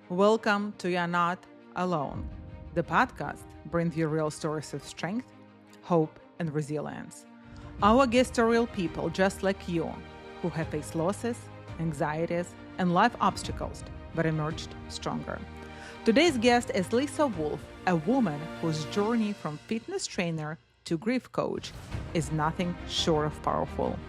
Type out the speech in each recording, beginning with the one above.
Welcome to You're Not Alone. The podcast brings you real stories of strength, hope, and resilience. Our guests are real people just like you who have faced losses, anxieties, and life obstacles but emerged stronger. Today's guest is Lisa Wolfe, a woman whose journey from fitness trainer to grief coach is nothing short of powerful.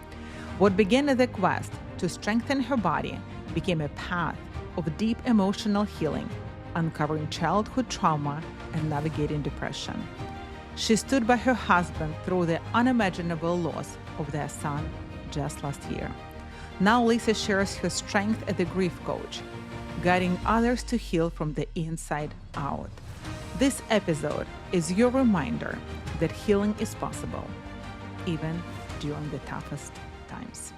What began as a quest to strengthen her body became a path of deep emotional healing, uncovering childhood trauma and navigating depression. She stood by her husband through the unimaginable loss of their son just last year. Now Lisa shares her strength as a grief coach, guiding others to heal from the inside out. This episode is your reminder that healing is possible, even during the toughest times.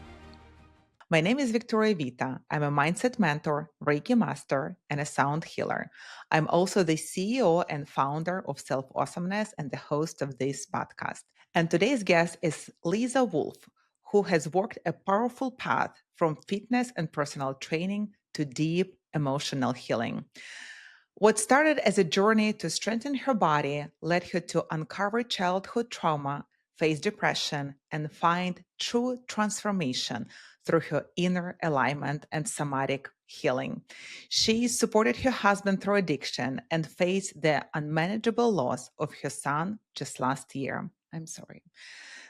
My name is Victoria Vita. I'm a mindset mentor, Reiki master, and a sound healer. I'm also the CEO and founder of Self Awesomeness and the host of this podcast. And today's guest is Lisa Wolfe, who has walked a powerful path from fitness and personal training to deep emotional healing. What started as a journey to strengthen her body led her to uncover childhood trauma, face depression, and find true transformation through her inner alignment and somatic healing. She supported her husband through addiction and faced the unmanageable loss of her son just last year. I'm sorry.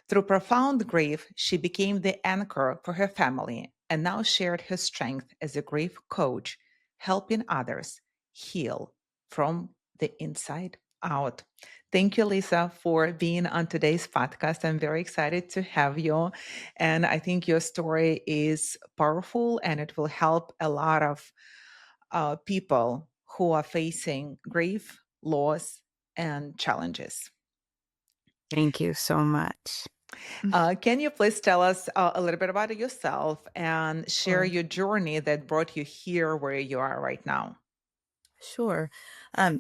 Through profound grief, she became the anchor for her family and now shared her strength as a grief coach, helping others heal from the inside out. Thank you, Lisa, for being on today's podcast. I'm very excited to have you. And I think your story is powerful and it will help a lot of people who are facing grief, loss, and challenges. Thank you so much. Can you please tell us a little bit about yourself and share Sure. your journey that brought you here where you are right now? Sure.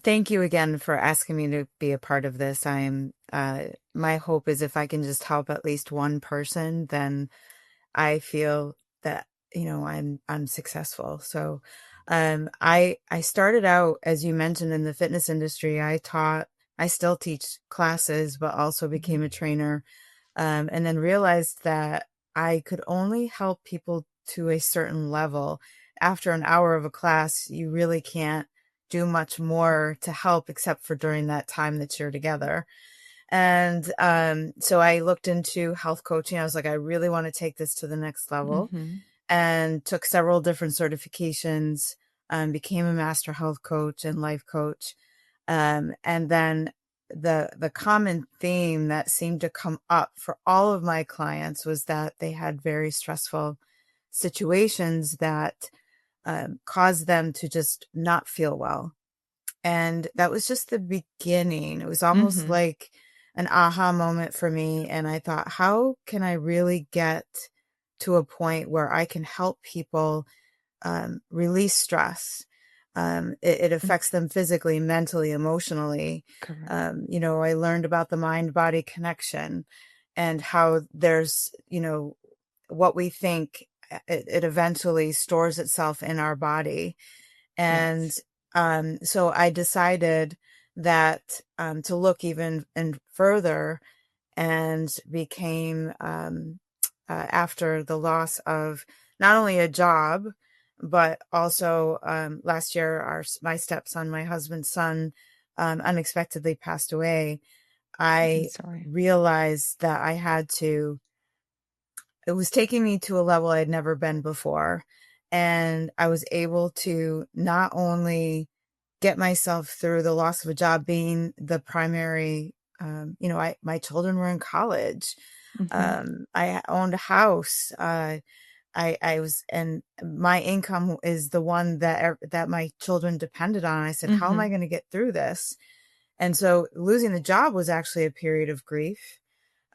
Thank you again for asking me to be a part of this. My hope is if I can just help at least one person, then I feel that, I'm successful. So, I started out, as you mentioned, in the fitness industry. I still teach classes, but also became Mhm. a trainer. And then realized that I could only help people to a certain level. After an hour of a class, you really can't do much more to help except for during that time that you're together. And so I looked into health coaching. I was like, I really want to take this to the next level, Mhm. and took several different certifications, became a master health coach and life coach. And then the common theme that seemed to come up for all of my clients was that they had very stressful situations that caused them to just not feel well. And that was just the beginning. It was almost Mhm. like an aha moment for me. And I thought, how can I really get to a point where I can help people release stress? It Mm. affects them physically, mentally, emotionally. Correct. I learned about the mind body connection and how there's, what we think, it eventually stores itself in our body. And Yes. so I decided that to look even and further, and became after the loss of not only a job, but also last year my stepson, my husband's son, unexpectedly passed away. I'm I sorry. realized that it was taking me to a level I'd never been before. And I was able to not only get myself through the loss of a job being the primary, my children were in college. Mhm. I owned a house. I was, and my income is the one that my children depended on. I said, how am I Mhm. going to get through this? And so losing the job was actually a period of grief.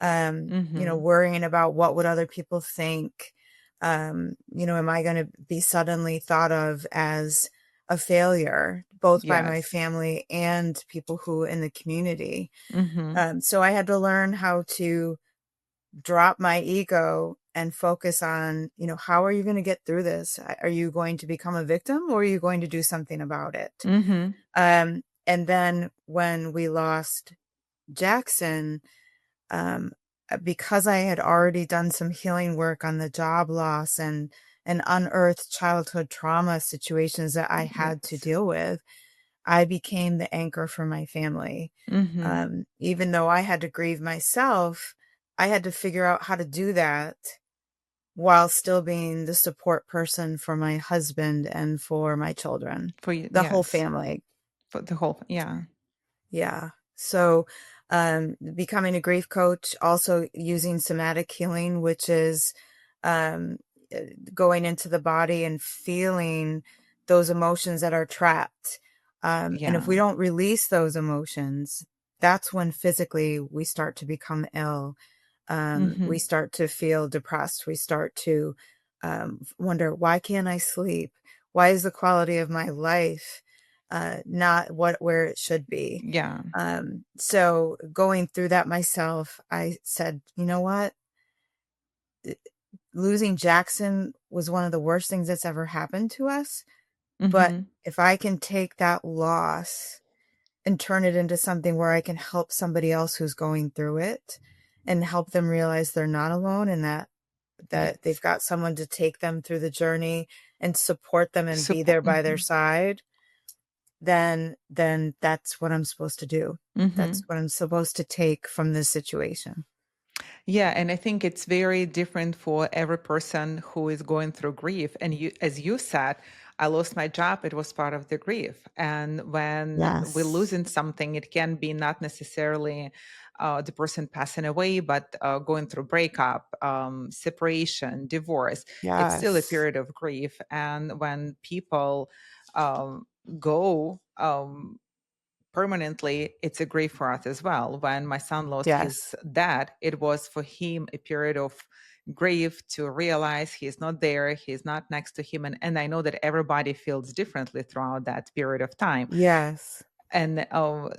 Mhm. Worrying about what would other people think. Am I going to be suddenly thought of as a failure, both by my Yes. family and people who in the community? Mhm. So I had to learn how to drop my ego and focus on, how are you going to get through this? Are you going to become a victim, or are you going to do something about it? Mm-hmm. And then when we lost Jackson, um, because I had already done some healing work on the job loss and unearthed childhood trauma situations that I had to Yes. deal with, I became the anchor for my family. Mm-hmm. Even though I had to grieve myself, I had to figure out how to do that while still being the support person for my husband and for my children, For you, the whole yes. family. For the whole, yeah. Yeah. So, becoming a grief coach, also using somatic healing, which is um, going into the body and feeling those emotions that are trapped. And if Yeah. we don't release those emotions, that's when physically we start to become ill. Mm-hmm. We start to feel depressed. We start to wonder, why can't I sleep? Why is the quality of my life not where it should be? Yeah. So going through that myself, I said, you know what? Losing Jackson was one of the worst things that's ever happened to us. But Mm-hmm. if I can take that loss and turn it into something where I can help somebody else who's going through it and help them realize they're not alone, and that they've Yes. got someone to take them through the journey and support them and be Support. there by their Mm-hmm. side, then that's what I'm supposed to do. Mm-hmm. That's what I'm supposed to take from this situation. Yeah, and I think it's very different for every person who is going through grief. And you, as you said, I lost my job. It was part of the grief. And when we're Yes. losing something, it can be not necessarily the person passing away, but going through breakup, separation, divorce. It's still a Yes. period of grief. And when people um, go, permanently, it's a grief for us as well. When my son lost his Yes. dad, it was for him a period of grief to realize he's not there, he's not next to him. And I know that everybody feels differently throughout that period of time, Yes. and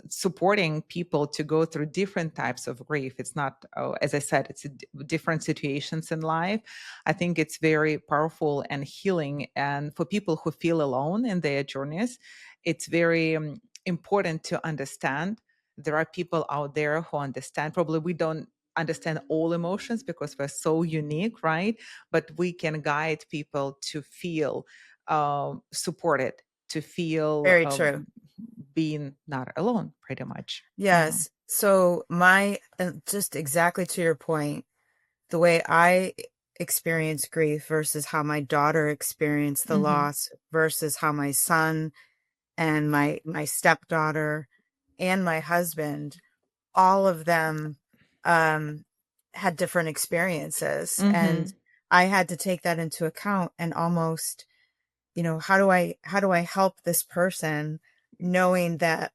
supporting people to go through different types of grief. It's not, as I said, it's different situations in life. I think it's very powerful and healing. And for people who feel alone in their journeys, it's very important to understand there are people out there who understand. Probably we don't understand all emotions because we're so unique, right? But we can guide people to feel supported, to feel Very true. being not alone, pretty much. Yeah. Yes. So my just exactly to your point, the way I experience grief versus how my daughter experienced the Mm-hmm. loss versus how my son and my stepdaughter and my husband, all of them um had different experiences, and Mm-hmm. I had to take that into account and almost, how do I help this person, knowing that,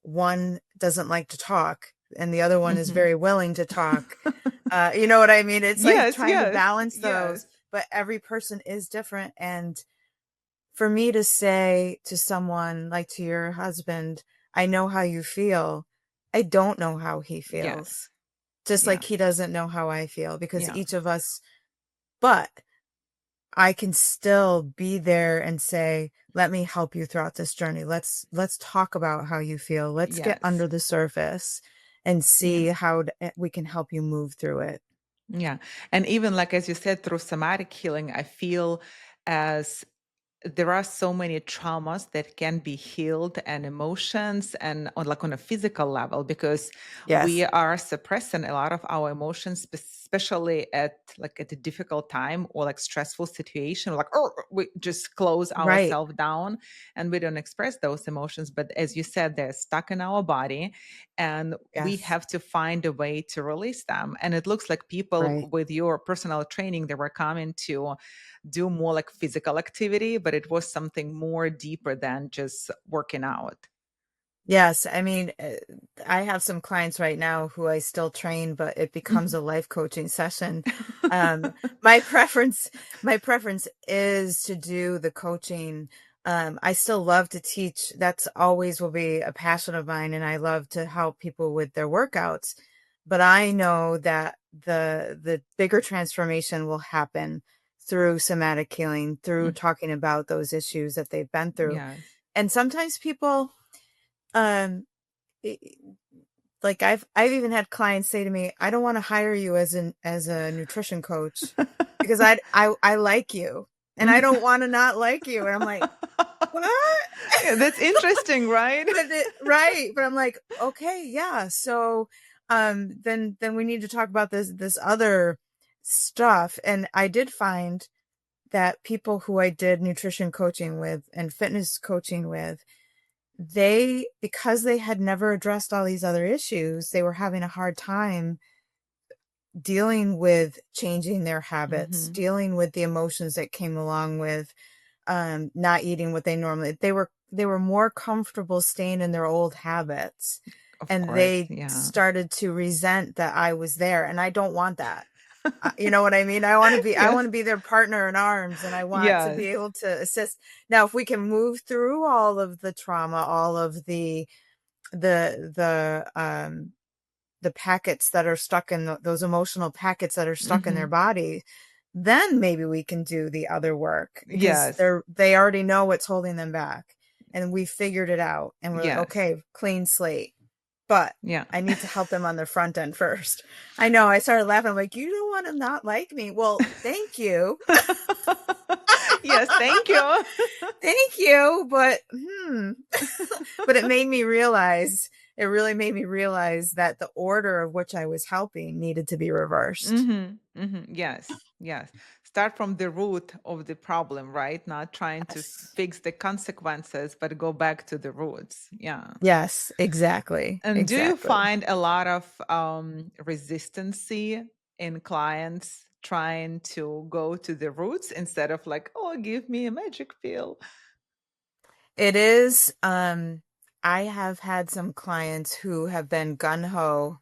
one doesn't like to talk and the other one is Mm-hmm. very willing to talk. You know what I mean? It's like Yes, trying to yes, balance yes. those, but every person is different. And for me to say to someone, like to your husband, I know how you feel, I don't know how he Yes. feels. Just Yeah. like he doesn't know how I feel, because Yeah. each of us, but I can still be there and say, let me help you throughout this journey. Let's talk about how you feel. Let's get Yes. under the surface and Yeah. see how we can help you move through it. Yeah. And even like as you said, through somatic healing, I feel as there are so many traumas that can be healed, and emotions, and on like on a physical level, because we Yes. are suppressing a lot of our emotions, especially at a difficult time or like stressful situation, like, oh, we just close Right. ourselves down and we don't express those emotions. But as you said, they're stuck in our body, and we Yes. have to find a way to release them. And it looks like people Right. with your personal training, they were coming to do more like physical activity, but it was something more deeper than just working out. Yes, I mean, I have some clients right now who I still train, but it becomes a life coaching session. Um, my preference, my preference is to do the coaching. I still love to teach. That's always will be a passion of mine, and I love to help people with their workouts. but I know that the bigger transformation will happen through somatic healing, through Mm. talking about those issues that they've been through. Yes. And sometimes people, um, like I've even had clients say to me, "I don't want to hire you as a nutrition coach because I like you and I Mhm. don't want to not like you." And I'm like, "What?" Yeah, that's interesting, right? Right. But I'm like, okay, yeah. So then we need to talk about this other stuff. And I did find that people who I did nutrition coaching with and fitness coaching with, because they had never addressed all these other issues, they were having a hard time dealing with changing their habits, Hmm. dealing with the emotions that came along with not eating what they normally. They were more comfortable staying in their old habits, Of and course, they yeah. started to resent that I was there, and I don't want that. You know what I mean? I want to Yes. be their partner in arms, and I want to be Yes. able to assist. Now, if we can move through all of the trauma, all of the the um the packets that are stuck in those emotional packets that are stuck in their Hmm. body, then maybe we can do the other work because Yes. they already know what's holding them back, and we figured it out, and we're like, Yes. okay, clean slate. But Yeah. I need to help them on the front end first. I know. I started laughing. I'm like, you don't want to not like me. Well, thank you. Yes, thank you. Thank you. But, but it really made me realize that the order of which I was helping needed to be reversed. Yes, yes. Start from the root of the problem, right? Not trying to Yes. fix the consequences, but go back to the roots. Yeah. Yes, exactly. And do you Exactly. find a lot of resistance in clients trying to go to the roots instead of like, oh, give me a magic pill? It is. I have had some clients who have been gun ho,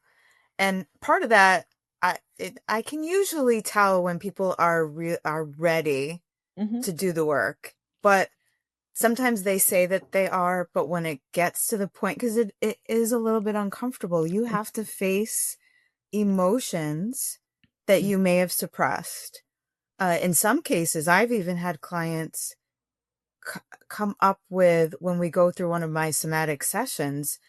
and part of that, I can usually tell when people are ready Hmm. to do the work, but sometimes they say that they are, but when it gets to the point, because it is a little bit uncomfortable, you have to face emotions that you may have suppressed. In some cases, I've even had clients come up with, when we go through one of my somatic sessions,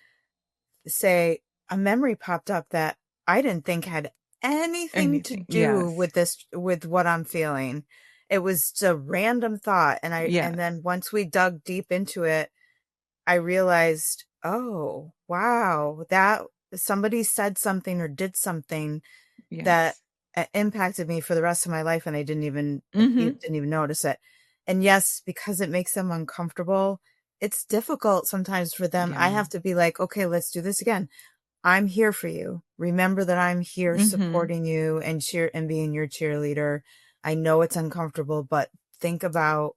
say a memory popped up that I didn't think had anything to Anything. do Yes. with with what I'm feeling. It was just a random thought. And Yes. then once we dug deep into it, I realized, oh, wow, that somebody said something or did something that Yes. impacted me for the rest of my life, and I Hmm. didn't even notice it. And yes, because it makes them uncomfortable, it's difficult sometimes for them. I Yeah. have to be like, okay, let's do this again. I'm here for you. Remember that I'm here Hmm. supporting you and being your cheerleader. I know it's uncomfortable, but think about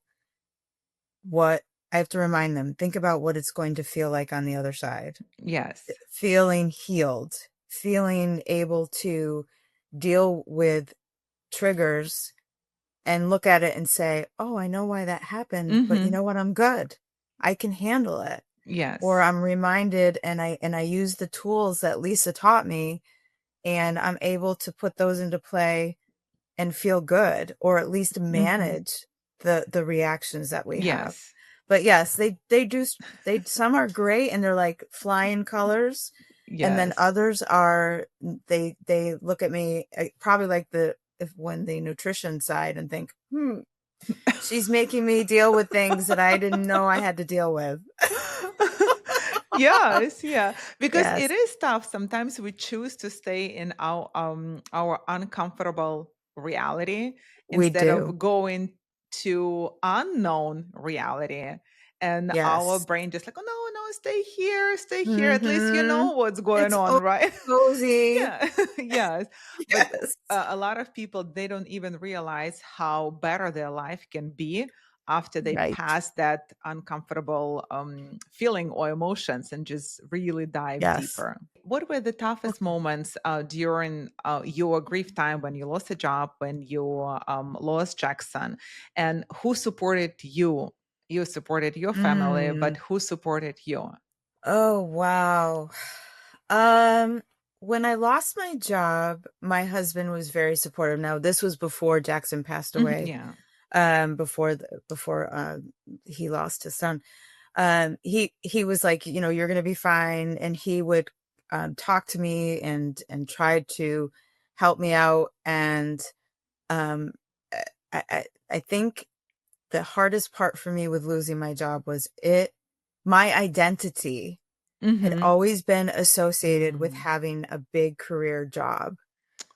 what I have to remind them. Think about what it's going to feel like on the other side. Yes. Feeling healed, feeling able to deal with triggers and look at it and say, oh, I know why that happened, but you Hmm. know what? I'm good. I can handle it. Or Yes. I'm reminded, and I use the tools that Lisa taught me, and I'm able to put those into play and feel good, or at least Hmm. manage the reactions that we have. Yes. But yes, they do. Some are great and they're like flying colors, and then Yes. others are, they look at me, probably like when the nutrition side, and think, she's making me deal with things that I didn't know I had to deal with. Yes, yeah. Because it Yes. is tough. Sometimes we choose to stay in our uncomfortable reality We instead do. of going to unknown reality. And our Yes. brain just like, oh no, no, stay here, stay here. At least you Mm-hmm. know what's going It's on, right? cozy. Yeah. Yes. But Yes. a lot of people, they don't even realize how better their life can be after they Right. pass that uncomfortable feeling or emotions and just really dive Yes. deeper. What were the toughest Okay. moments during your grief time, when you lost a job, when you lost Jackson, and who supported you? You supported your family, but Mm. who supported you? Oh, wow. Um, when I lost my job, my husband was very supportive. Now, this was before Jackson passed away, Yeah. before he lost his son. He was like, you're going to be fine. And he would talk to me and try to help me out. And um, I think the hardest part for me with losing my job was my identity had Mm-hmm. always been associated with Mm. having a big career job.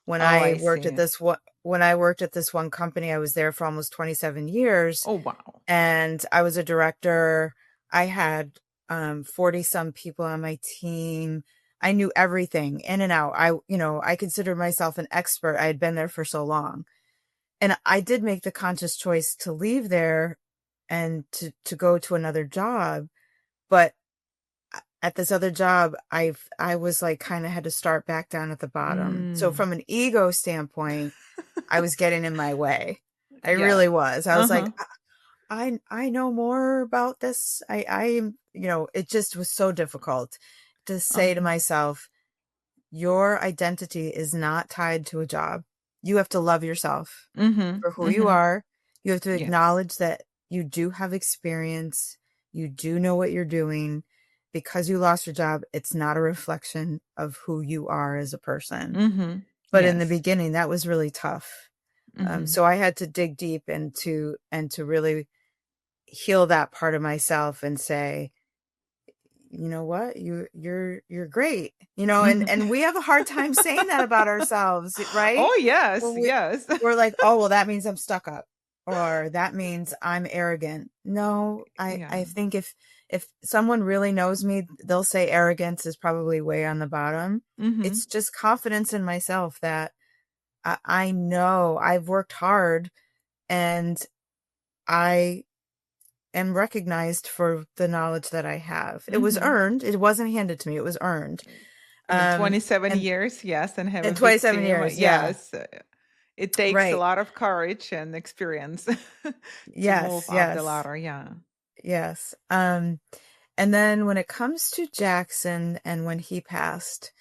When Oh, I I worked at see. this one company, I was there for almost 27 years, Oh, wow. and I was a director. I had 40 some people on my team. I knew everything in and out. I considered myself an expert. I had been there for so long. And I did make the conscious choice to leave there and to go to another job. But at this other job, I was like kind of had to start back down at the bottom. So Mm. from an ego standpoint, I was getting in my way. I Yeah. really was. I was like, Uh-huh. I know more about this. It just was so difficult to say to Uh-huh. myself, your identity is not tied to a job. You have to love yourself Mm-hmm. for who you Mm-hmm. are. You have to Yes. acknowledge that you do have experience. You do know what you're doing. Because you lost your job, it's not a reflection of who you are as a person. Mm-hmm. But in the Yes. beginning, that was really tough. Mm-hmm. So I had to dig deep and to really heal that part of myself and say, you know what, you're great, Mm-hmm. and we have a hard time saying that about ourselves, right? Oh, yes. Well, Yes. we're like, oh, well, that means I'm stuck up, or that means I'm arrogant. No, I Yeah. think if someone really knows me, they'll say arrogance is probably way on the bottom. Mm-hmm. It's just confidence in myself that I know I've worked hard, and I am recognized for the knowledge that I have. It was Mm-hmm. earned. It wasn't handed to me. It was earned. In 27 And years, yes, and have a in big 27 team. years, yeah. Yes. It takes a Right. lot of courage and experience to move Yes, up the yes. ladder. Yeah. Yes. And then when it comes to Jackson and when he passed,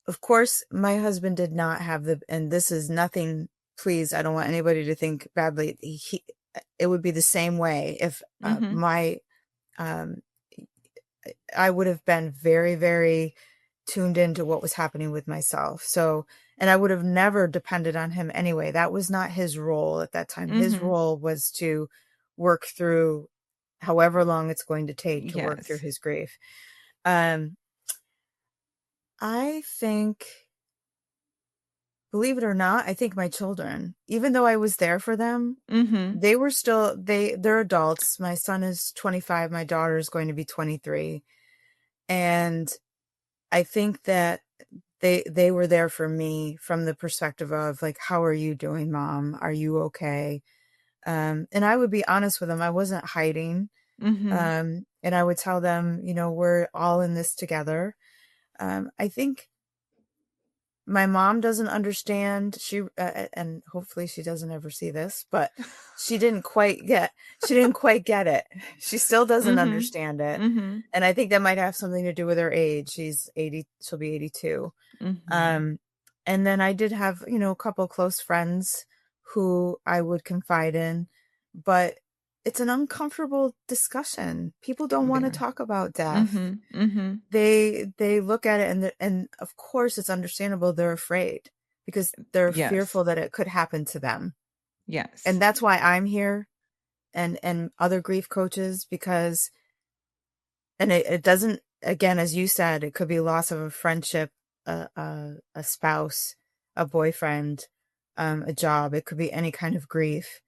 of course, my husband did not have and this is nothing, please, I don't want anybody to think badly. It would be the same way if Mm-hmm. um, I would have been very, very tuned into what was happening with myself. So, and I would have never depended on him anyway. That was not his role at that time. His Mm-hmm. role was to work through however long it's going to take to work through Yes. his grief. Um, I think, believe it or not, I think my children, even though I was there for them, Mm-hmm. they were still, they're adults. My son is 25. My daughter is going to be 23. And I think that they were there for me from the perspective of like, how are you doing, mom? Are you okay? And I would be honest with them. I wasn't hiding. Mm-hmm. And I would tell them, we're all in this together. I think my mom doesn't understand. And hopefully she doesn't ever see this, but she didn't quite get it. She still doesn't Mm-hmm. understand it. Mm-hmm. And I think that might have something to do with her age. She's 80, she'll be 82. Mm-hmm. Um, and then I did have, a couple close friends who I would confide in, but it's an uncomfortable discussion. People don't want to There. talk about death. Mm-hmm. Mm-hmm. They look at it, and of course it's understandable they're afraid because they're Yes. fearful that it could happen to them. Yes. And that's why I'm here, and other grief coaches, because and it doesn't, again, as you said, it could be loss of a friendship, a spouse, a boyfriend, a job. It could be any kind of grief.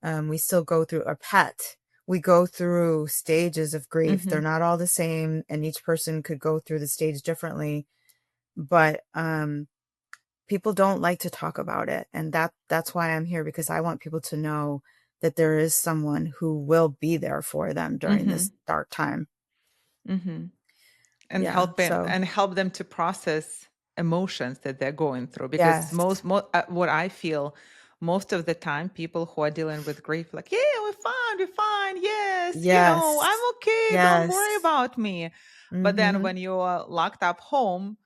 We still go through a pet. We go through stages of grief. Mm-hmm. They're not all the same, and each person could go through the stage differently. But people don't like to talk about it, and that's why I'm here, because I want people to know that there is someone who will be there for them during Mm-hmm. this dark time. Mm-hmm. And Yeah. So help them to process emotions that they're going through, because yes. what I feel most of the time, people who are dealing with grief, like, yeah, we're fine, yes, I'm Yes. okay, don't worry Yes. about me. But then Mhm. when you are locked up home,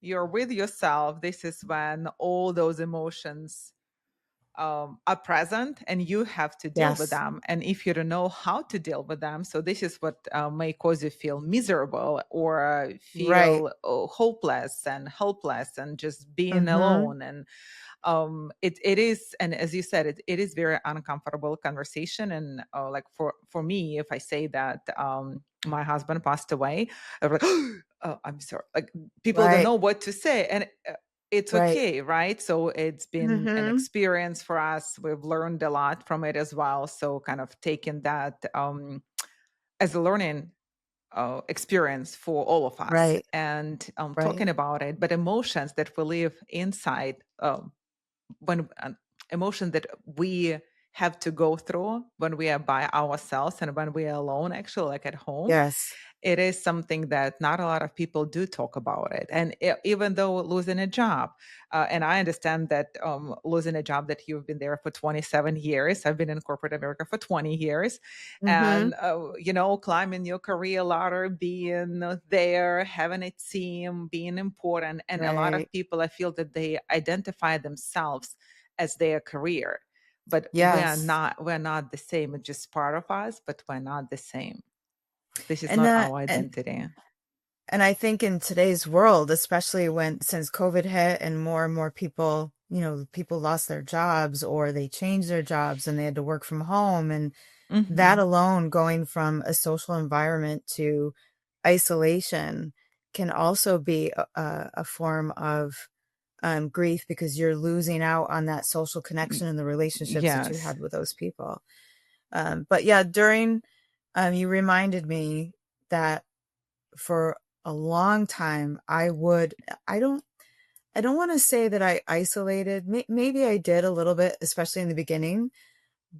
you're with yourself, this is when all those emotions are present and you have to deal with Yes. them. And if you don't know how to deal with them, so this is what may cause you feel miserable or Right. feel hopeless and helpless and just being Mm-hmm. alone. And it is, and as you said, it is very uncomfortable conversation. And like for me, if I say that my husband passed away, I'm like, oh, I'm sorry, like people don't Right. know what to say. And it's Right. okay, right? So it's been an Mm-hmm. experience for us. We've learned a lot from it as well. So kind of taking that as a learning experience for all of us, Right. and Right. talking about it. But emotions that we live inside, when emotion that we have to go through when we are by ourselves and when we are alone, actually, like at home, Yes. it is something that not a lot of people do talk about it. And even though losing a job, and I understand that losing a job that you've been there for 27 years, I've been in corporate America for 20 years, Mm-hmm. and climbing your career ladder, being there, having a team, being important. And a lot of Right. people, I feel that they identify themselves as their career, but Yes. we're not the same. It's just part of us, but we're not the same. This is And not that our identity. and I think in today's world, especially since COVID hit and more people, people lost their jobs or they changed their jobs and they had to work from home, and that Mhm. alone, going from a social environment to isolation, can also be a form of grief, because you're losing out on that social Y connection and the relationships that you yes. had with those people. But yeah, you reminded me that for a long time, I don't, I don't want to say that I isolated. Maybe I did a little bit, especially in the beginning,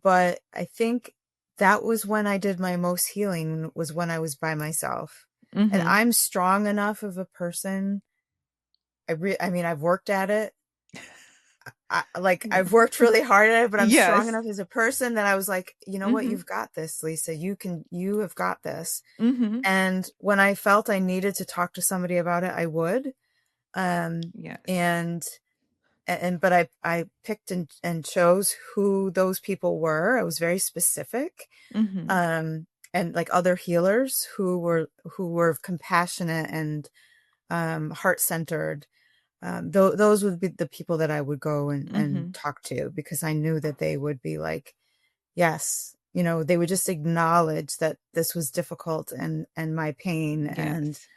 but I think that was when I did my most healing, was when I was by myself. And Mhm. I'm strong enough of a person. I mean, I've worked at it. Yeah. I've worked really hard at it, but I'm strong Yes. enough as a person that I was like, you know what? Mhm. You've got this, Lisa. You have got this. Mhm. And when I felt I needed to talk to somebody about it, I would. Um, Yes. and but I picked and chose who those people were. I was very specific. Mhm. Um, and like other healers who were compassionate and heart-centered. Those would be the people that I would go and Mhm. talk to, because I knew that they would be like, yes, they would just acknowledge that this was difficult and my pain, and Yes.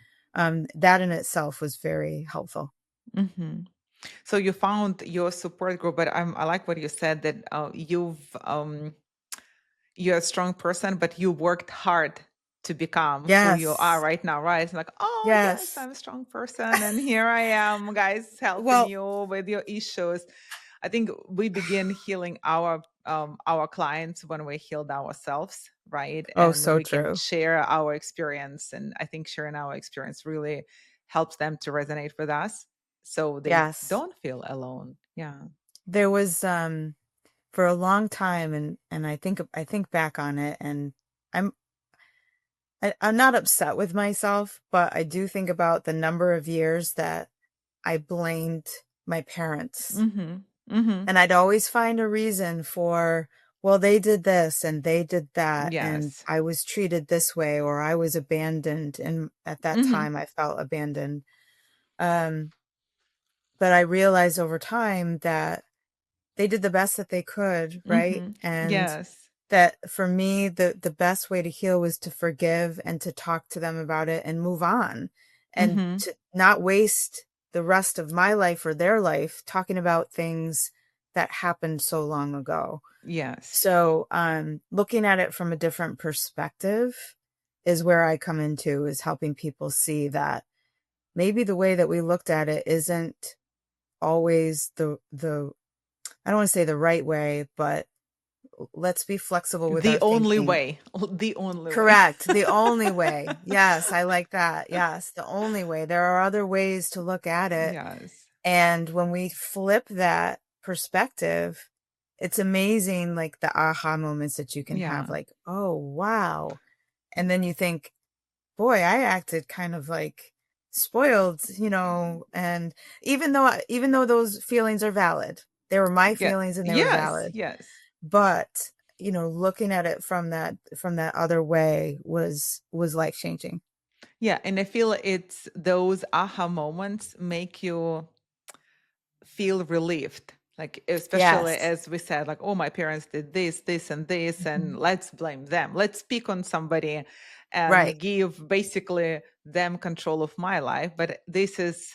that in itself was very helpful. Mhm. So you found your support group, but I like what you said that you're a strong person, but you worked hard to become who you are Yes. right now, right? It's like, oh, yes, Yes. I'm a strong person. And here I am, guys, helping Well, you with your issues. I think we begin healing our clients when we healed ourselves, right? oh, And so we can true. share our experience. And I think sharing our experience really helps them to resonate with us so they Yes. don't feel alone. Yeah. There was for a long time, and I think back on it, and I'm I'm not upset with myself, but I do think about the number of years that I blamed my parents. Mm-hmm. Mm-hmm. And I'd always find a reason for, well, they did this and they did that, and Yes. I was treated this way, or I was abandoned. And at that Mm-hmm. time, I felt abandoned. Um, but I realized over time that they did the best that they could, right? Mm-hmm. And Yes. that for me, the best way to heal was to forgive and to talk to them about it and move on, and Mm-hmm. to not waste the rest of my life or their life talking about things that happened so long ago. Yes. So, looking at it from a different perspective is where I come into, is helping people see that maybe the way that we looked at it isn't always the I don't want to say the right way, but let's be flexible with The our only thinking. way. The only way. Correct. The only way. Yes, I like that. Yes, the only way. There are other ways to look at it. Yes. And when we flip that perspective, it's amazing, like the aha moments that you can have, Yeah. like, oh, wow. And then you think, boy, I acted kind of like spoiled, and even though those feelings are valid, they were my Yeah. feelings and they were Yes. valid. Yes. But, looking at it from that other way was life changing. Yeah. And I feel it's those aha moments make you feel relieved, like especially Yes. as we said, like, oh, my parents did this and this, and Mhm. let's blame them, let's pick on somebody Right. and give basically them control of my life. But this is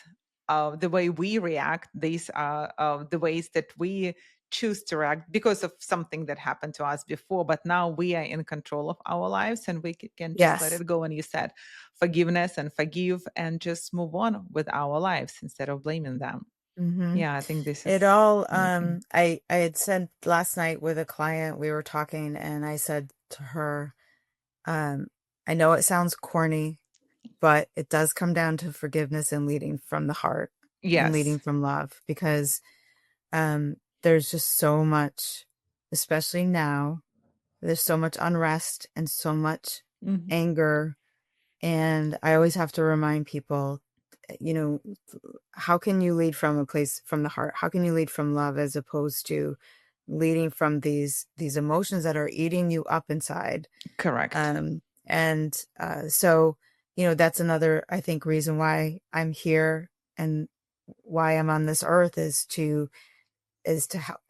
the way we react. These are the ways that we choose to react because of something that happened to us before, but now we are in control of our lives and we can just let Yes. it go. And you said forgiveness and forgive and just move on with our lives instead of blaming them. Hmm. Yeah, I think this It is all, amazing. I had said last night with a client, we were talking, and I said to her, um, I know it sounds corny, but it does come down to forgiveness and leading from the heart and leading Yes. from love, because there's just so much, especially now, there's so much unrest and so much Mhm. anger. And I always have to remind people, you know, how can you lead from a place from the heart? How can you lead from love as opposed to leading from these emotions that are eating you up inside? Correct. And so, that's another, I think, reason why I'm here and why I'm on this earth is to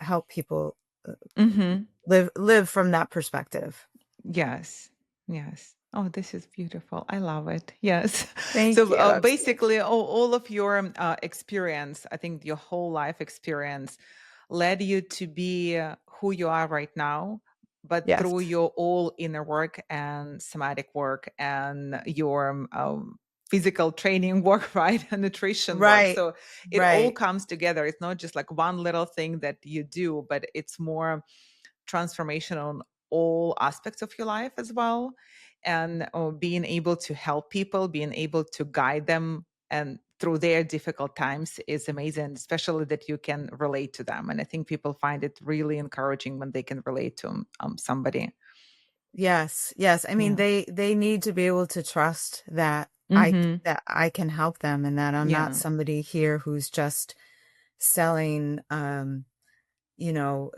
help people uh, Hmm. live from that perspective. Yes. Yes. Oh, this is beautiful. I love it. Yes. Thank So you. basically, all of your experience, I think your whole life experience led you to be who you are right now, but Yes. through your all inner work and somatic work and your physical training work, right? And nutrition work. Right. So it all Right. comes together. It's not just like one little thing that you do, but it's more transformation on all aspects of your life as well. And being able to help people, being able to guide them and through their difficult times is amazing, especially that you can relate to them. And I think people find it really encouraging when they can relate to somebody. Yes. Yes. I mean, Yeah. they need to be able to trust that I Mm-hmm. that I can help them, and that I'm not Yeah. somebody here who's just selling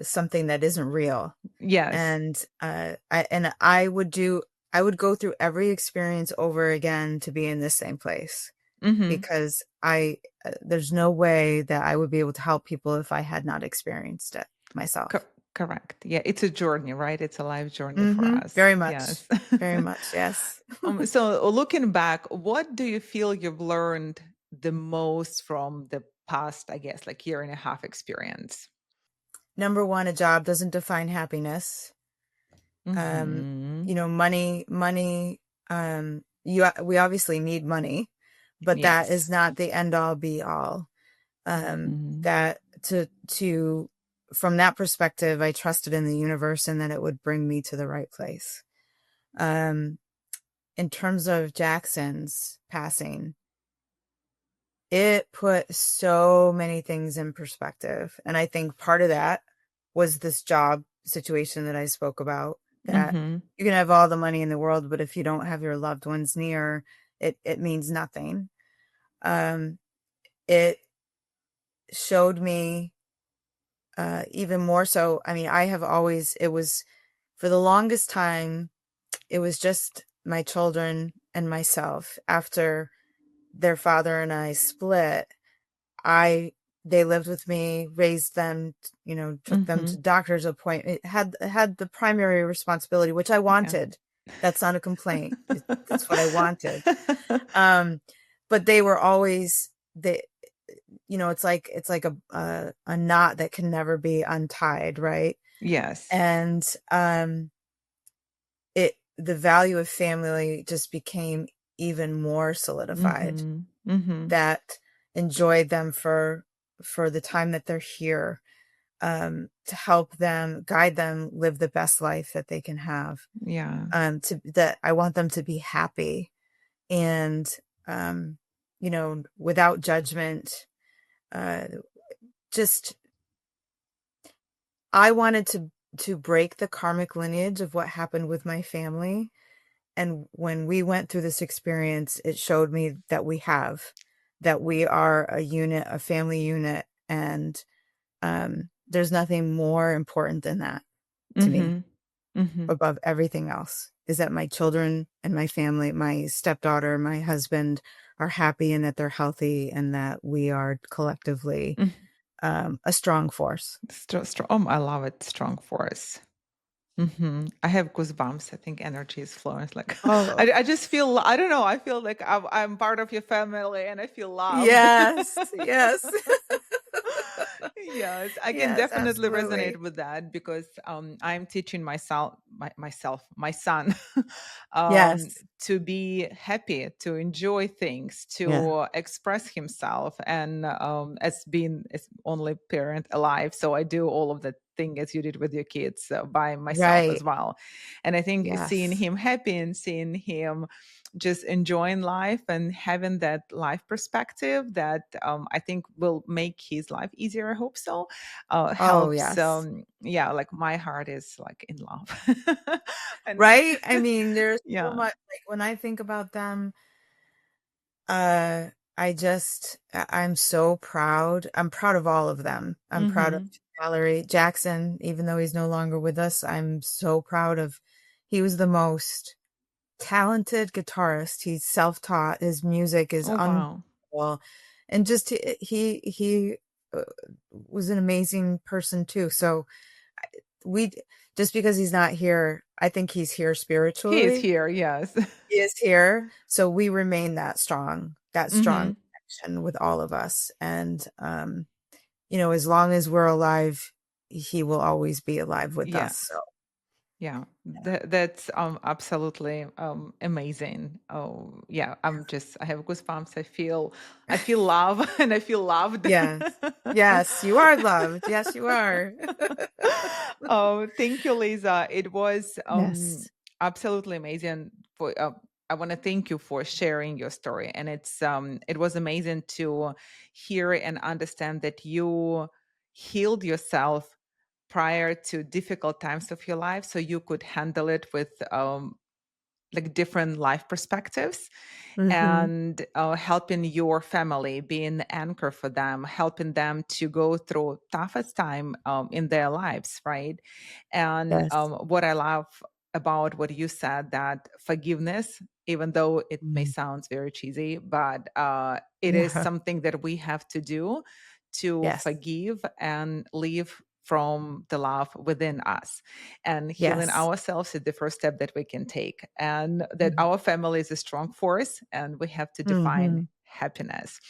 something that isn't real. Yes. And I would go through every experience over again to be in the same place, Mm-hmm. because there's no way that I would be able to help people if I had not experienced it myself. Correct. Yeah, it's a journey, right? It's a life journey for Mm-hmm. us. Very much. Yes. Very much. Yes. So looking back, what do you feel you've learned the most from the past, I guess, like year and a half experience? Number one, a job doesn't define happiness. Um, Mm-hmm. money, we obviously need money, but that is Yes. not the end all be all. Mm-hmm. That to From that perspective, I trusted in the universe and that it would bring me to the right place. Um, in terms of Jackson's passing, it put so many things in perspective. And I think part of that was this job situation that I spoke about, that Mm-hmm. you can have all the money in the world, but if you don't have your loved ones near, it means nothing. Um, it showed me even more so. I mean, it was for the longest time, it was just my children and myself. After their father and I split, I they lived with me, raised them, took them Mm-hmm. to doctor's appointment, had the primary responsibility, which I Yeah. wanted. That's not a complaint. That's what I wanted. Um, but they were always they, it's like a knot that can never be untied, right? Yes. And the value of family just became even more solidified. Mm-hmm. Mm-hmm. That enjoyed them for the time that they're here, to help them, guide them, live the best life that they can have. Yeah. To that I want them to be happy, and without judgment. Uh, just I wanted to break the karmic lineage of what happened with my family, and when we went through this experience, it showed me that that we are a unit, a family unit, and there's nothing more important than that to me, Mm-hmm. Mm-hmm. above everything else, is that my children and my family, my stepdaughter, my husband are happy and that they're healthy and that we are collectively a strong force. Oh, I love it. Strong force. I have goosebumps. I think energy is flowing. It's like Oh, I just feel, I don't know. I feel like I'm part of your family and I feel loved. yes, yes. Yes, I can Yes, definitely resonate absolutely. with that because I'm teaching my son, Yes. to be happy, to enjoy things, Yeah. to express himself, and as being as only parent alive, so I do all of that thing as you did with your kids, by myself as Right. well. And I think seeing Yes. him happy and seeing him just enjoying life and having that life perspective that, I think will make his life easier. I hope so. Oh, Helps. yes. Yeah, like my heart is like in love. And Right? I mean, there's so yeah. much, like, when I think about them, uh, I'm so proud. I'm proud of all of them. I'm proud of Mm-hmm. Valerie Jackson, even though he's no longer with us. I'm so proud of, he was the most talented guitarist. He's self-taught. His music is Oh wow. unbelievable. And just he was an amazing person too. So we just because he's not here, I think he's here He is spiritually. here. Yes. He is here, so we remain that strong Mm-hmm. connection with all of us. And as long as we're alive, he will always be alive with us. So Yes. Yeah, that's absolutely amazing. Oh, yeah, I have goosebumps. I feel love and I feel loved. yes. Yes, you are loved. Yes, you are. Oh, thank you, Lisa. It was Yes. absolutely amazing. For I want to thank you for sharing your story, and it was amazing to hear and understand that you healed yourself prior to difficult times of your life, so you could handle it with like different life perspectives, Mhm. and helping your family, being the anchor for them, helping them to go through toughest time in their lives, right? And Yes. what I love about what you said, that forgiveness, even though it may Mm. sound very cheesy, but it is Yeah. something that we have to do, to Yes. forgive and live from the love within us. And healing Yes. ourselves is the first step that we can take, and that Mhm. our family is a strong force and we have to define Mhm. happiness.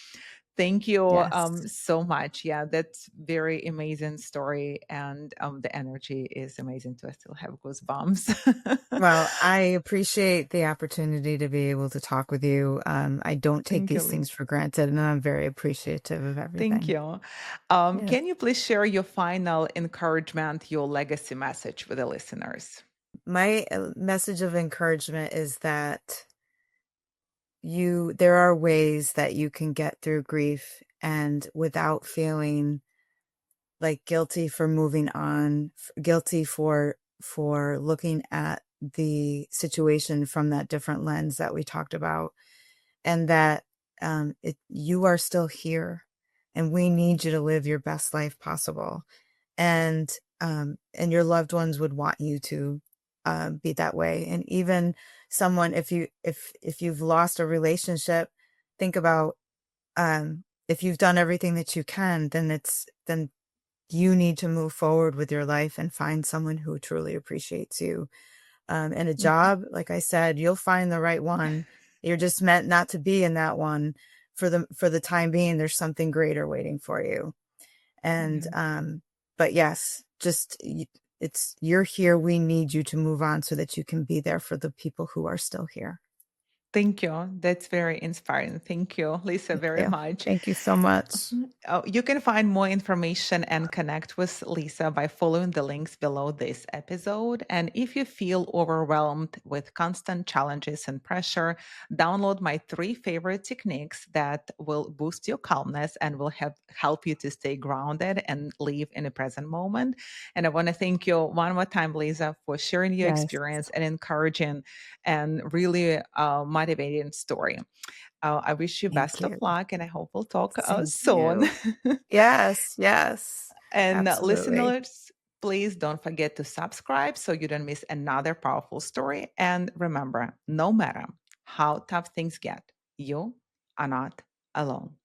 Thank you Yes. so much. Yeah, that's very amazing story, and the energy is amazing too. I still have goosebumps. Well, I appreciate the opportunity to be able to talk with you. I don't take Thank you, these Lee. things for granted, and I'm very appreciative of Thank everything. you. Yes. Can you please share your final encouragement, your legacy message with the listeners? My message of encouragement is that there are ways that you can get through grief and without feeling like guilty for moving on, guilty for looking at the situation from that different lens that we talked about, and that you are still here, and we need you to live your best life possible, and your loved ones would want you to be that way. And even someone, if you've lost a relationship, think about, if you've done everything that you can, then you need to move forward with your life and find someone who truly appreciates you. And a Mhm. job, like I said, you'll find the right one. You're just meant not to be in that one for the time being. There's something greater waiting for you. And, Yeah. but yes, you're here. We need you to move on so that you can be there for the people who are still here. Thank you. That's very inspiring. Thank you, Lisa, Thank very you. much. Thank you so much. Mhm. Oh, you can find more information and connect with Lisa by following the links below this episode. And if you feel overwhelmed with constant challenges and pressure, download my 3 favorite techniques that will boost your calmness and will help you to stay grounded and live in the present moment. And I want to thank you one more time, Lisa, for sharing your Yes. experience and encouraging and really motivating story. I wish you Thank best of you. luck, and I hope we'll talk Same to soon. you. Yes, yes. And Absolutely. listeners, please don't forget to subscribe so you don't miss another powerful story. And remember, no matter how tough things get, you are not alone.